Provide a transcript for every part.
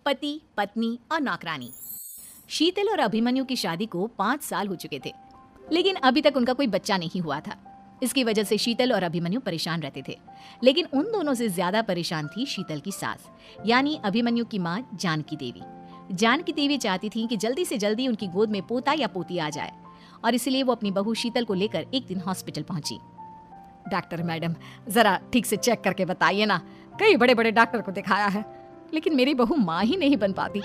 पति, पत्नी और नौकरानी। शीतल और अभिमन्यु की शादी को 5 साल हो चुके थे, लेकिन अभी तक उनका कोई बच्चा नहीं हुआ था। इसकी वजह से शीतल और अभिमन्यु परेशान रहते थे, लेकिन उन दोनों से ज्यादा परेशान थी शीतल की सास, यानी अभिमन्यु की माँ जानकी देवी। जानकी देवी चाहती थी कि जल्दी से जल्दी उनकी गोद में पोता या पोती आ जाए, और इसलिए वो अपनी बहू शीतल को लेकर एक दिन हॉस्पिटल पहुंची। डॉक्टर मैडम, जरा ठीक से चेक करके बताइए ना, कई बड़े बड़े डॉक्टर को दिखाया है, लेकिन मेरी बहू माँ ही नहीं बन पाती।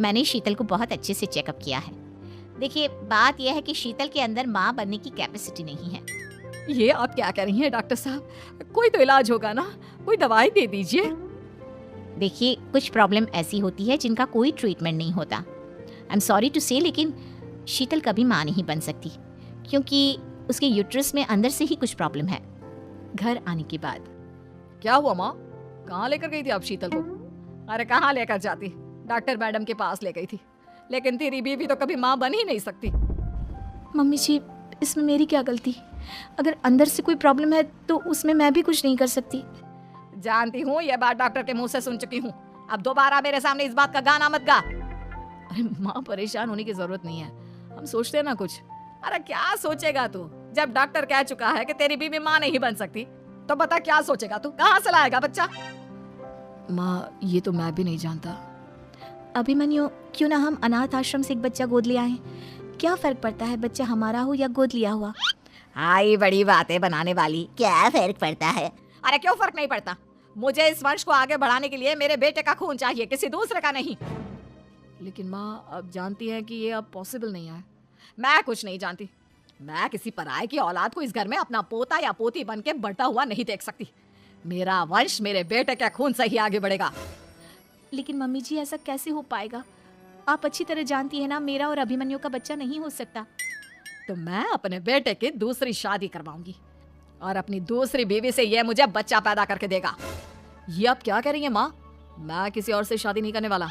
मैंने शीतल को बहुत अच्छे से चेकअप किया है। देखिए, बात यह है कि शीतल के अंदर माँ बनने की कैपेसिटी नहीं है। ये आप क्या कह रही हैं डॉक्टर साहब? कोई तो इलाज होगा ना, कोई दवाई दे दीजिए। देखिए, कुछ प्रॉब्लम ऐसी होती है जिनका कोई ट्रीटमेंट नहीं होता। आई एम सॉरी टू से, लेकिन शीतल कभी माँ नहीं बन सकती, क्योंकि उसके यूट्रस में अंदर से ही कुछ प्रॉब्लम है। घर आने के बाद क्या हुआ माँ? कहाँ लेकर गई थी आप शीतल को? अरे कहाँ लेकर जाती, डॉक्टर मैडम के पास ले गई थी, लेकिन तेरी बीवी तो कभी माँ बन ही नहीं सकती। मम्मी जी, इसमें मेरी क्या गलती? अगर अंदर से कोई प्रॉब्लम है तो उसमें मैं भी कुछ नहीं कर सकती। जानती हूँ, ये बात डॉक्टर के मुंह से सुन चुकी हूँ। अब दोबारा मेरे सामने इस बात का गाना मत गा। अरे माँ, परेशान होने की जरूरत नहीं है, हम सोचते हैं ना कुछ। अरे क्या सोचेगा तू? जब डॉक्टर कह चुका है कि तेरी बीवी माँ नहीं बन सकती, तो बता क्या सोचेगा तू? कहाँ से लाएगा बच्चा? माँ, ये तो मैं भी नहीं जानता। अभिमन्यु, क्यों ना हम अनाथ आश्रम से एक बच्चा गोद ले आए? क्या फर्क पड़ता है बच्चा हमारा हो या गोद लिया हुआ? आई बड़ी बातें बनाने वाली। क्या फर्क पड़ता है? अरे क्यों फर्क नहीं पड़ता? मुझे इस वंश को आगे बढ़ाने के लिए मेरे बेटे का खून चाहिए, किसी दूसरे का नहीं। लेकिन माँ, आप जानती हैं कि ये अब पॉसिबल नहीं है। मैं कुछ नहीं जानती। मैं किसी पराये की औलाद को इस घर में अपना पोता या पोती बन के बढ़ता हुआ नहीं देख सकती। मेरा वंश मेरे बेटे के खून से ही आगे बढ़ेगा। लेकिन मम्मी जी, ऐसा कैसे हो पाएगा? आप अच्छी तरह जानती है ना, मेरा और अभिमन्यु का बच्चा नहीं हो सकता। तो मैं अपने बेटे की दूसरी शादी करवाऊंगी, और अपनी दूसरी बीवी से ये मुझे बच्चा पैदा करके देगा। ये आप क्या कह रही हैं माँ? मैं किसी और से शादी नहीं करने वाला।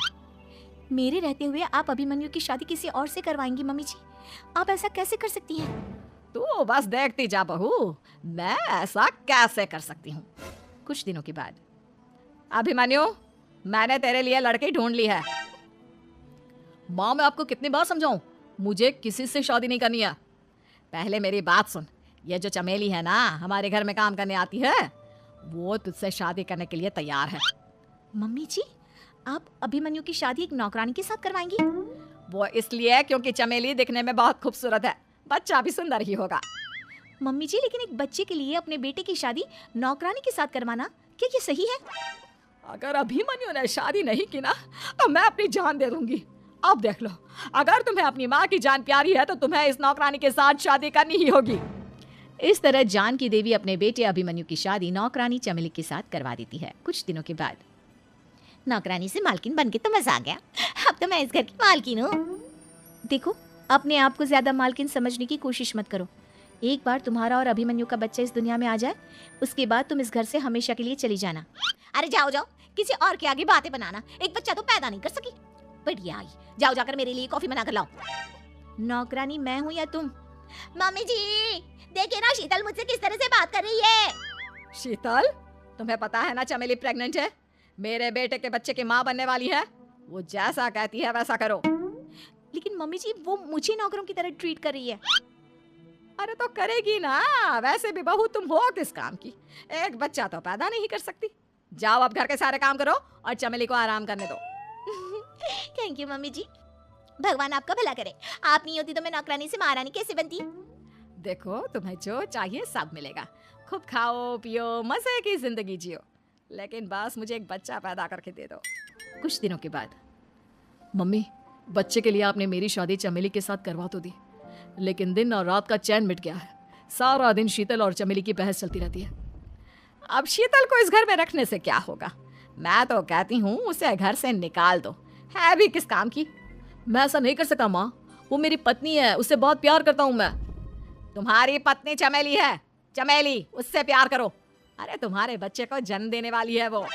मेरे रहते हुए आप अभिमन्यु की शादी किसी और से करवाएंगी? मम्मी जी, आप ऐसा कैसे कर सकती हैं? तू बस देखती जा बहू, मैं ऐसा कैसे कर सकती हूँ। कुछ दिनों के बाद, अभिमन्यु, मैंने तेरे लिए लड़की ढूंढ ली है। माँ, मैं आपको कितनी बार समझाऊं, मुझे किसी से शादी नहीं करनी है। पहले मेरी बात सुन। ये जो चमेली है ना, हमारे घर में काम करने आती है, वो तुझसे शादी करने के लिए तैयार है। मम्मी जी, आप अभिमन्यु की शादी एक नौकरानी के साथ करवाएंगी? वो इसलिए क्योंकि चमेली दिखने में बहुत खूबसूरत है, बच्चा भी सुंदर ही होगा। मम्मी जी, लेकिन एक बच्चे के लिए अपने बेटे की शादी नौकरानी के साथ करवाना, क्या ये सही है? अगर अभिमन्यु ने शादी नहीं की ना, तो मैं अपनी जान दे दूंगी। अब देख लो, अगर तुम्हें अपनी माँ की जान प्यारी है तो तुम्हें इस नौकरानी के साथ शादी करनी ही होगी। इस तरह जानकी देवी अपने बेटे अभिमन्यु की शादी नौकरानी चमेली के साथ करवा देती है। कुछ दिनों के बाद, नौकरानी से मालकिन बन के तो मजा आ गया। अब तो मैं इस घर की मालकिन हूँ। देखो, अपने आप को ज्यादा मालकिन समझने की कोशिश मत करो। एक बार तुम्हारा और अभिमन्यु का बच्चा इस दुनिया में आ जाए, उसके बाद तुम इस घर से हमेशा के लिए चली जाना। अरे जाओ जाओ, किसी और के आगे बातें बनाना। एक बच्चा तो पैदा नहीं कर सकी, बढ़िया आई। जाओ जाकर मेरे लिए कॉफी बना कर लाओ। नौकरानी मैं हूँ या तुम? मम्मी जी, देखिए ना शीतल मुझसे किस तरह से बात कर रही है। शीतल, तुम्हें पता है ना चमेली प्रेग्नेंट है, मेरे बेटे के बच्चे की माँ बनने वाली है। वो जैसा कहती है वैसा करो। लेकिन मम्मी जी, वो मुझे नौकरों की तरह ट्रीट कर रही है। अरे तो करेगी ना, वैसे भी बहू तुम हो किस काम की? एक बच्चा तो पैदा नहीं कर सकती। जाओ अब घर के सारे काम करो और चमेली को आराम करने दो। थैंक यू मम्मी जी, भगवान आपका भला करे। आप नहीं होती तो मैं नौकरानी से महारानी कैसे बनती? देखो, तुम्हें जो चाहिए सब मिलेगा। खूब खाओ पियो, मजे की जिंदगी जियो, लेकिन बस मुझे एक बच्चा पैदा करके दे दो। कुछ दिनों के बाद, मम्मी, बच्चे के लिए आपने मेरी शादी चमेली के साथ करवा तो दी, लेकिन दिन और रात का चैन मिट गया है। सारा दिन शीतल और चमेली की बहस चलती रहती है। अब शीतल को इस घर में रखने से क्या होगा? मैं तो कहती हूँ उसे घर से निकाल दो, है भी किस काम की। मैं ऐसा नहीं कर सकता माँ, वो मेरी पत्नी है, उससे बहुत प्यार करता हूँ मैं। तुम्हारी पत्नी चमेली है, चमेली, उससे प्यार करो। अरे तुम्हारे बच्चे को जन्म देने वाली है वो।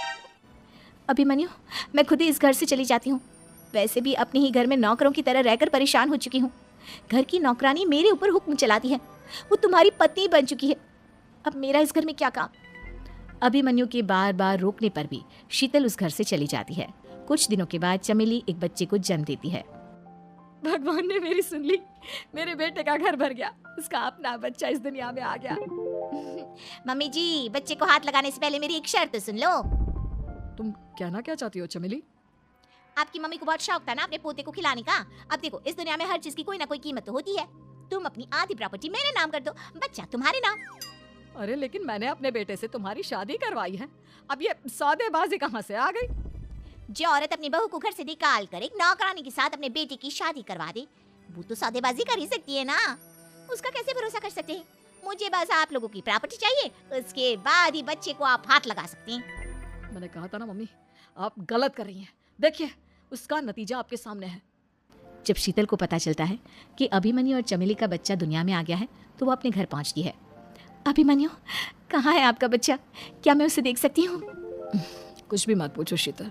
अभिमन्यु, मैं खुद ही इस घर से चली जाती हूँ। वैसे भी अपने ही घर में नौकरों की तरह रहकर परेशान हो चुकी हूँ। घर की नौकरानी मेरे ऊपर हुक्म चलाती है, वो तुम्हारी पत्नी बन चुकी है। अब मेरा इस घर में क्या काम? अभिमन्यु के बार बार रोकने पर भी शीतल उस घर से चली जाती है। कुछ दिनों के बाद चमेली एक बच्चे को जन्म देती है। भगवान ने मेरी सुन ली, मेरे बेटे का घर भर गया, उसका अपना बच्चा इस दुनिया में आ गया। मम्मी जी, बच्चे को हाथ लगाने से पहले मेरी एक शर्त तो सुन लो। तुम कहना क्या चाहती हो चमेली? आपकी मम्मी को बहुत शौक था ना अपने पोते को खिलाने का। अब देखो, इस दुनिया में हर चीज की कोई ना कोई कीमत तो होती है। तुम अपनी आधी प्रॉपर्टी मेरे नाम कर दो, बच्चा तुम्हारे नाम। अरे लेकिन मैंने अपने बेटे से तुम्हारी शादी करवाई है, अब ये सौदेबाजी कहाँ से आ गई? जो औरत अपनी बहू को घर से निकाल कर एक नौकरानी के साथ अपने बेटे की शादी करवा दे, वो तो सौदेबाजी कर ही सकती है ना। उसका कैसे भरोसा कर सकते हैं? मुझे बस आप लोगों की प्रॉपर्टी चाहिए, उसके बाद ही बच्चे को आप हाथ लगा सकते हैं। मैंने कहा था ना मम्मी, आप गलत कर रही हैं। देखिए, उसका नतीजा आपके सामने है। जब शीतल को पता चलता है कि अभिमन्यु और चमेली का बच्चा दुनिया में आ गया है तो वो अपने घर पहुंचती है। अभिमन्यु, कहाँ है आपका बच्चा? क्या मैं उसे देख सकती हूँ? कुछ भी मत पूछो शीतल,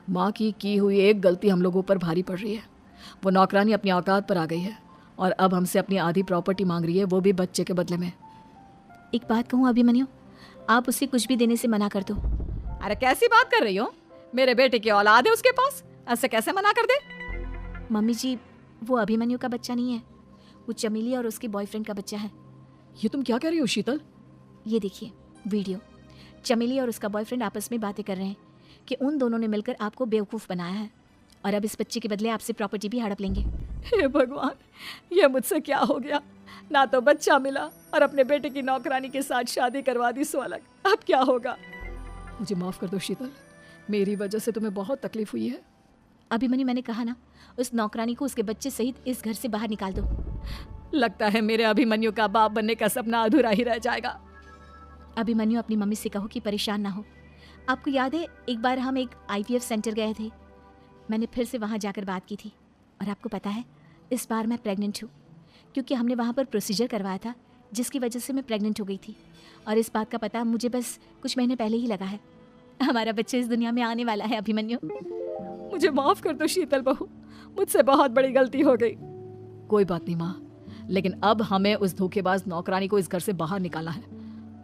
माँ की हुई एक गलती हम लोगों पर भारी पड़ रही है। वो नौकरानी अपनी औकात पर आ गई है और अब हमसे अपनी आधी प्रॉपर्टी मांग रही है, वो भी बच्चे के बदले में। एक बात कहूँ अभिमन्यु, आप उसे कुछ भी देने से मना कर दो। अरे कैसी बात कर रही हो? मेरे बेटे की औलाद है उसके पास, ऐसे कैसे मना कर दे? मम्मी जी, वो अभिमन्यु का बच्चा नहीं है, वो चमेली और उसके बॉयफ्रेंड का बच्चा है। ये तुम क्या कह रही हो शीतल? ये देखिए वीडियो, चमेली और उसका बॉयफ्रेंड आपस में बातें कर रहे हैं कि उन दोनों ने मिलकर आपको बेवकूफ़ बनाया है और अब इस बच्चे के बदले आपसे प्रॉपर्टी भी हड़प लेंगे। हे भगवान, ये मुझसे क्या हो गया? ना तो बच्चा मिला और अपने बेटे की नौकरानी के साथ शादी करवा दी, सो अलग। अब क्या होगा? मुझे माफ कर दो शीतल, मेरी वजह से तुम्हें बहुत तकलीफ हुई है। अभिमन्यु, मैंने कहा ना, उस नौकरानी को उसके बच्चे सहित इस घर से बाहर निकाल दो। लगता है मेरे अभिमन्यु का बाप बनने का सपना अधूरा ही रह जाएगा। अभिमन्यु, अपनी मम्मी से कहो कि परेशान ना हो। आपको याद है एक बार हम एक IVF सेंटर गए थे, मैंने फिर से वहाँ जाकर बात की थी और आपको पता है इस बार मैं प्रेग्नेंट हूँ, क्योंकि हमने वहाँ पर प्रोसीजर करवाया था जिसकी वजह से मैं प्रेग्नेंट हो गई थी। और इस बात का पता मुझे बस कुछ महीने पहले ही लगा है। हमारा बच्चा इस दुनिया में आने वाला है अभिमन्यु। मुझे माफ कर दो शीतल बहू, मुझसे बहुत बड़ी गलती हो गई। कोई बात नहीं माँ, लेकिन अब हमें उस धोखेबाज नौकरानी को इस घर से बाहर निकालना है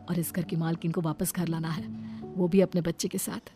और इस घर की मालकिन को वापस घर लाना है, वो भी अपने बच्चे के साथ।